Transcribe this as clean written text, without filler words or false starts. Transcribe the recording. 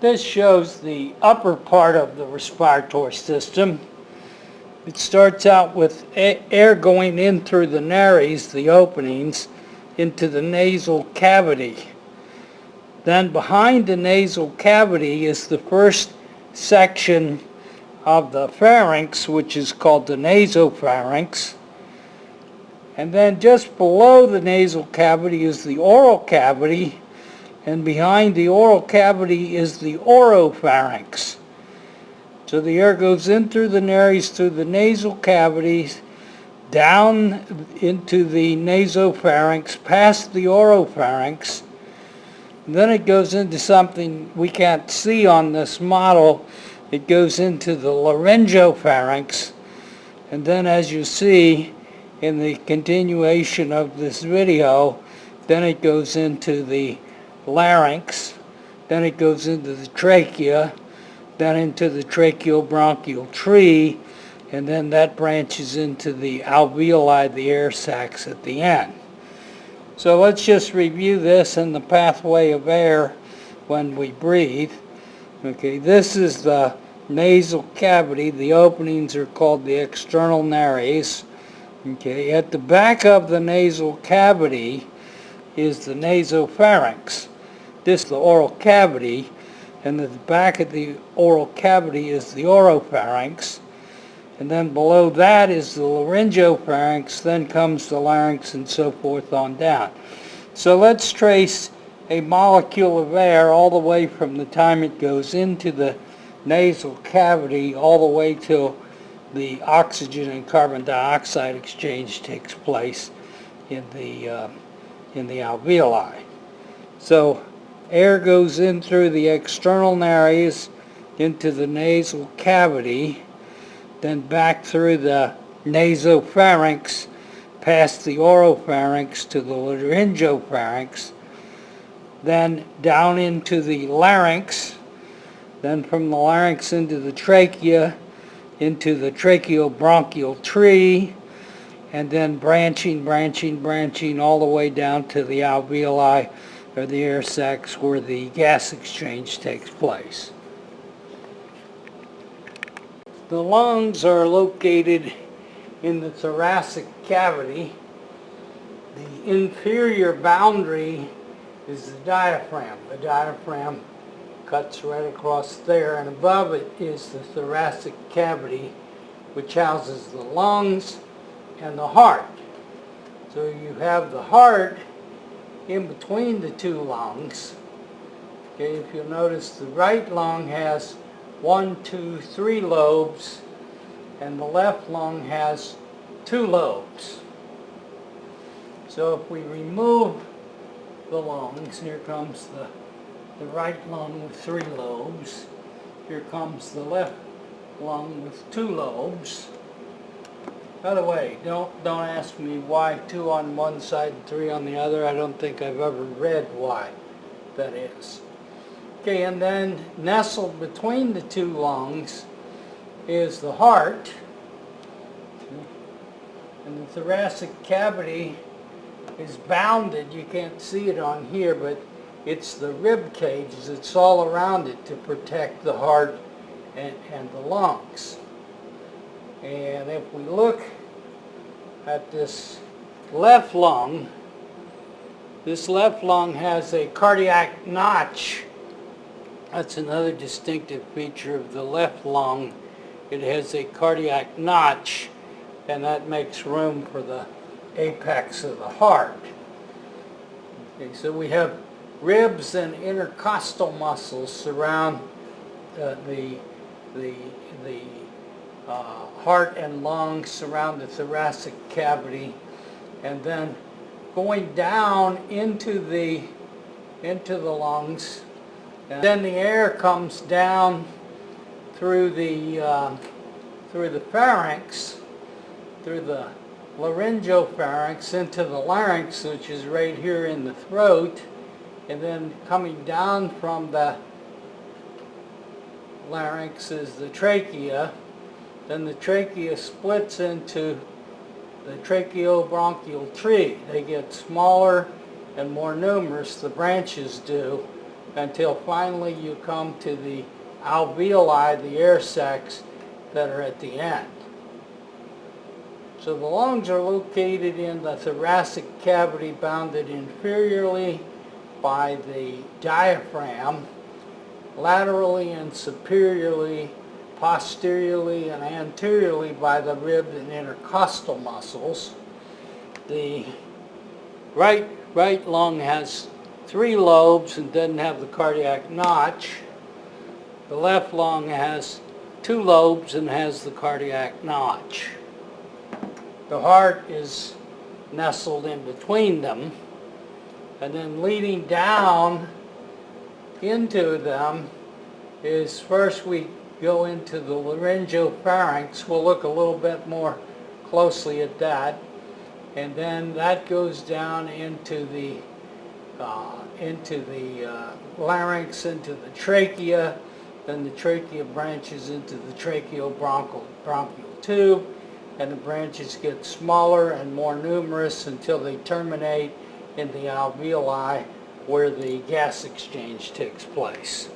This shows the upper part of the respiratory system. It starts out with air going in through the nares, the openings, into the nasal cavity. Then behind the nasal cavity is the first section of the pharynx, which is called the nasopharynx. And then just below the nasal cavity is the oral cavity, and behind the oral cavity is the oropharynx. So the air goes in through the nares, through the nasal cavities, down into the nasopharynx, past the oropharynx. And then it goes into something we can't see on this model. It goes into the laryngopharynx. And then, as you see in the continuation of this video, then it goes into the larynx, then it goes into the trachea, then into the tracheobronchial tree, and then that branches into the alveoli, the air sacs at the end. So let's just review this and the pathway of air when we breathe. Okay, this is the nasal cavity. The openings are called the external nares. Okay, at the back of the nasal cavity is the nasopharynx. This is the oral cavity, and at the back of the oral cavity is the oropharynx, and then below that is the laryngopharynx, then comes the larynx, and so forth on down. So let's trace a molecule of air all the way from the time it goes into the nasal cavity all the way till the oxygen and carbon dioxide exchange takes place in the alveoli. So air goes in through the external nares into the nasal cavity, then back through the nasopharynx, past the oropharynx to the laryngopharynx, then down into the larynx, then from the larynx into the trachea, into the tracheobronchial tree, and then branching all the way down to the alveoli, or the air sacs, where the gas exchange takes place. The lungs are located in the thoracic cavity. The inferior boundary is the diaphragm. The diaphragm cuts right across there, and above it is the thoracic cavity, which houses the lungs and the heart. So you have the heart in between the two lungs. Okay, if you'll notice, the right lung has 1, 2, 3 lobes, and the left lung has 2 lobes. So if we remove the lungs, here comes the right lung with 3 lobes. Here comes the left lung with 2 lobes. By the way, don't ask me why 2 on one side and 3 on the other. I don't think I've ever read why that is. Okay, and then nestled between the 2 lungs is the heart. And the thoracic cavity is bounded. You can't see it on here, but it's the rib cage that's all around it to protect the heart and the lungs. And if we look at this left lung, this left lung has a cardiac notch. That's another distinctive feature of the left lung. It has a cardiac notch, and that makes room for the apex of the heart. Okay, so we have ribs and intercostal muscles surround the heart and lungs, surround the thoracic cavity, and then going down into the lungs, and then the air comes down through the pharynx, through the laryngopharynx into the larynx, which is right here in the throat, and then coming down from the larynx is the trachea. Then the trachea splits into the tracheobronchial tree. They get smaller and more numerous, the branches do, until finally you come to the alveoli, the air sacs that are at the end. So the lungs are located in the thoracic cavity, bounded inferiorly by the diaphragm, laterally and superiorly, posteriorly and anteriorly by the rib and intercostal muscles. The right lung has 3 lobes and doesn't have the cardiac notch. The left lung has 2 lobes and has the cardiac notch. The heart is nestled in between them, and then leading down into them is, first we go into the laryngopharynx. We'll look a little bit more closely at that, and then that goes down into the larynx, into the trachea. Then the trachea branches into the tracheobronchial tube, and the branches get smaller and more numerous until they terminate in the alveoli, where the gas exchange takes place.